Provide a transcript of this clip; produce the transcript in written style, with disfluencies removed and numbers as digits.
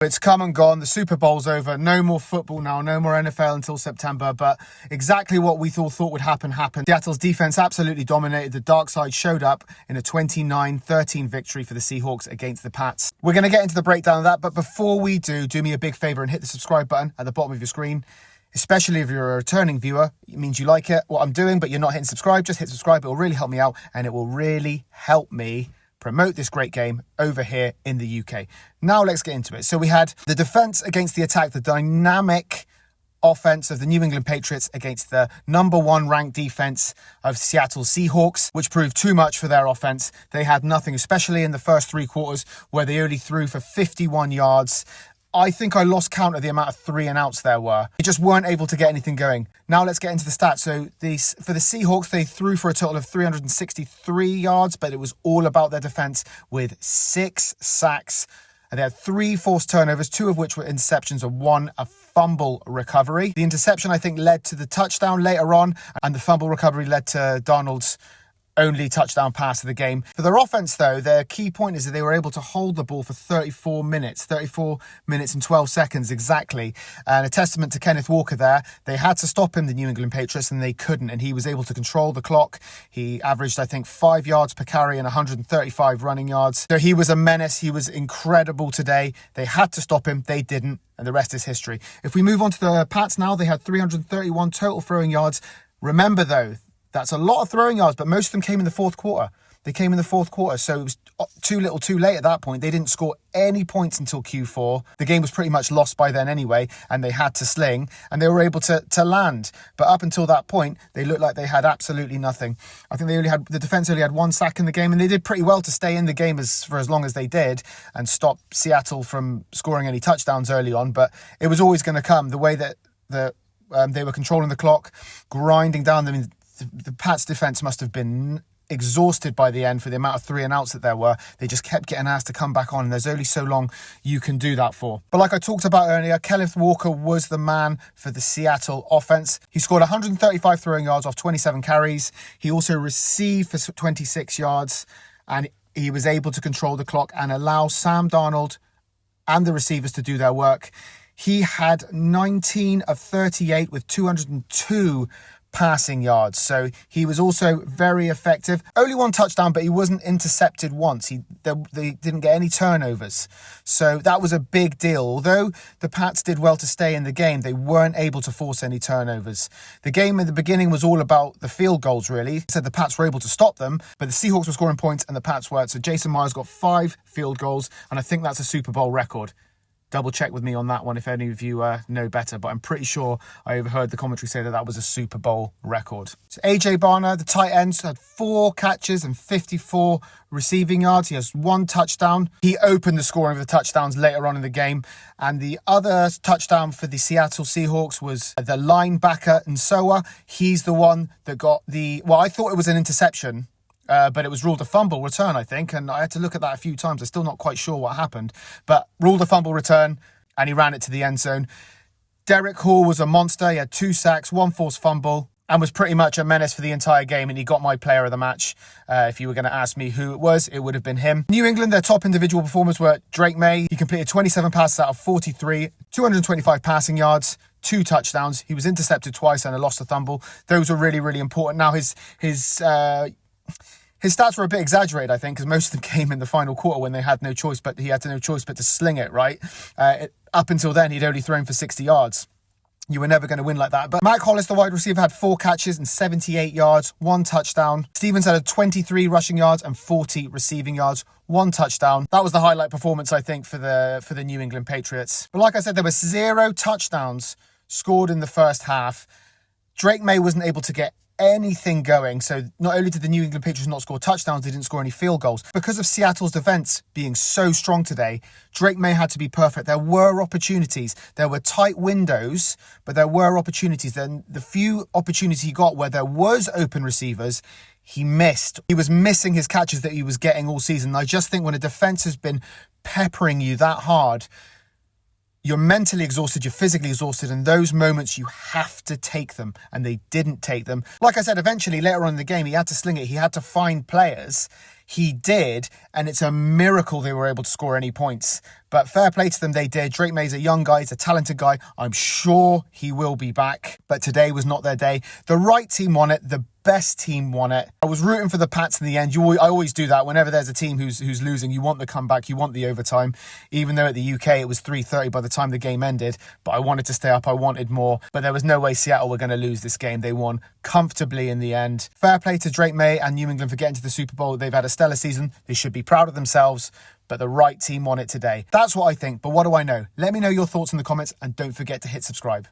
It's come and gone. The Super Bowl's over. No more football now. No more NFL until September. But exactly what we thought would happen happened. Seattle's defense absolutely dominated. The dark side showed up in a 29-13 victory for the Seahawks against the Pats. We're going to get into the breakdown of that. But before we do me a big favor and hit the subscribe button at the bottom of your screen. Especially if you're a returning viewer, it means you like what I'm doing, but you're not hitting subscribe. Just hit subscribe. It will really help me out, and it will really help me promote this great game over here in the UK. Now let's get into it. So we had the defense against the attack, the dynamic offense of the New England Patriots against the number 1 ranked defense of Seattle Seahawks, which proved too much for their offense. They had nothing, especially in the first 3 quarters where they only threw for 51 yards. I think I lost count of the amount of 3 and outs there were. They just weren't able to get anything going. Now let's get into the stats. So for the Seahawks, they threw for a total of 363 yards, but it was all about their defense with 6 sacks. And they had 3 forced turnovers, 2 of which were interceptions and 1 a fumble recovery. The interception, I think, led to the touchdown later on, and the fumble recovery led to Darnold's only touchdown pass of the game. For their offense, though, their key point is that they were able to hold the ball for 34 minutes and 12 seconds exactly. And a testament to Kenneth Walker there. They had to stop him, the New England Patriots, and they couldn't. And he was able to control the clock. He averaged, I think, 5 yards per carry and 135 running yards. So he was a menace. He was incredible today. They had to stop him. They didn't. And the rest is history. If we move on to the Pats now, they had 331 total throwing yards. Remember, though, that's a lot of throwing yards, but most of them came in the fourth quarter. They came in the fourth quarter, so it was too little too late at that point. They didn't score any points until Q4. The game was pretty much lost by then anyway, and they had to sling, and they were able to land. But up until that point, they looked like they had absolutely nothing. I think the defense only had 1 sack in the game, and they did pretty well to stay in the game for as long as they did and stop Seattle from scoring any touchdowns early on. But it was always going to come. The way that they were controlling the clock, grinding down them. The Pats defense must have been exhausted by the end for the amount of 3 and outs that there were. They just kept getting asked to come back on, and there's only so long you can do that for. But like I talked about earlier, Kenneth Walker was the man for the Seattle offense. He scored 135 throwing yards off 27 carries. He also received for 26 yards, and he was able to control the clock and allow Sam Darnold and the receivers to do their work. He had 19 of 38 with 202 passing yards. So he was also very effective. Only 1 touchdown, but he wasn't intercepted once. They didn't get any turnovers. So that was a big deal. Although the Pats did well to stay in the game, they weren't able to force any turnovers. The game in the beginning was all about the field goals, really. So the Pats were able to stop them, but the Seahawks were scoring points and the Pats weren't. So Jason Myers got 5 field goals, and I think that's a Super Bowl record. Double check with me on that one if any of you know better, but I'm pretty sure I overheard the commentary say that was a Super Bowl record. So AJ Barner, the tight end, had 4 catches and 54 receiving yards. He has 1 touchdown. He opened the scoring of the touchdowns later on in the game. And the other touchdown for the Seattle Seahawks was the linebacker Nsoa. He's the one that got I thought it was an interception. But it was ruled a fumble return, I think, and I had to look at that a few times. I'm still not quite sure what happened, but ruled a fumble return, and he ran it to the end zone. Derek Hall was a monster. He had 2 sacks, 1 forced fumble, and was pretty much a menace for the entire game, and he got my player of the match. If you were going to ask me who it was, it would have been him. New England, their top individual performers were Drake Maye. He completed 27 passes out of 43, 225 passing yards, 2 touchdowns. He was intercepted twice and lost a fumble. Those were really, really important. Now, his stats were a bit exaggerated, I think, because most of them came in the final quarter when he had no choice but to sling it, right? Up until then, he'd only thrown for 60 yards. You were never going to win like that. But Mac Hollis, the wide receiver, had 4 catches and 78 yards, 1 touchdown. Stevens had 23 rushing yards and 40 receiving yards, 1 touchdown. That was the highlight performance, I think, for the New England Patriots. But like I said, there were 0 touchdowns scored in the first half. Drake Maye wasn't able to get anything going. So not only did the New England Patriots not score touchdowns, they didn't score any field goals. Because of Seattle's defense being so strong today, Drake Maye had to be perfect. There were opportunities. There were tight windows, but there were opportunities. Then the few opportunities he got where there was open receivers, he missed. He was missing his catches that he was getting all season. I just think when a defense has been peppering you that hard, you're mentally exhausted, you're physically exhausted, and those moments you have to take them, and they didn't take them. Like I said, eventually, later on in the game, he had to sling it, he had to find players. He did, and it's a miracle they were able to score any points. But fair play to them, they did. Drake Maye's a young guy, he's a talented guy. I'm sure he will be back. But today was not their day. The right team won it. The best team won it. I was rooting for the Pats in the end. I always do that. Whenever there's a team who's losing, you want the comeback, you want the overtime. Even though at the UK it was 3:30 by the time the game ended. But I wanted to stay up, I wanted more. But there was no way Seattle were going to lose this game. They won comfortably in the end. Fair play to Drake Maye and New England for getting to the Super Bowl. They've had a stellar season. They should be proud of themselves. But the right team won it today. That's what I think. But what do I know? Let me know your thoughts in the comments and don't forget to hit subscribe.